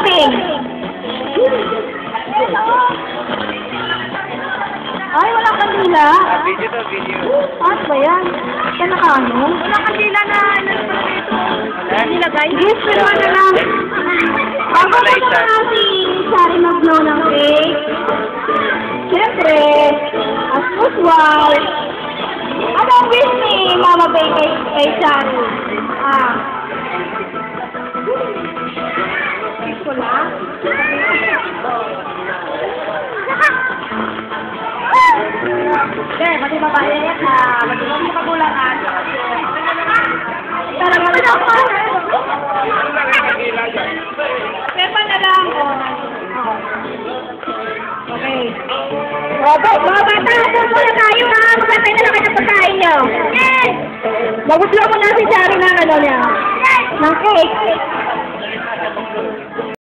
shopping. Ay, wala kandila. Video to, video. Ano ba yan? Yan nakaano? Wala kandila na dito. Nilagay. Yes, pero ano lang. Ako po na si Shari Magno ng cake. Siyempre, as usual, ano ang wish ni Mama Bay kay Shari? Wish ko lang? Okay, pati babae, pati mo kagulangan. Talaga na ako. Pepa na lang. Okay. Mga bata, doon muna tayo ha. Magkatay na lang kayo ng pagkain nyo. Magutlo mo na si Shari ng ano niya. Ng cake.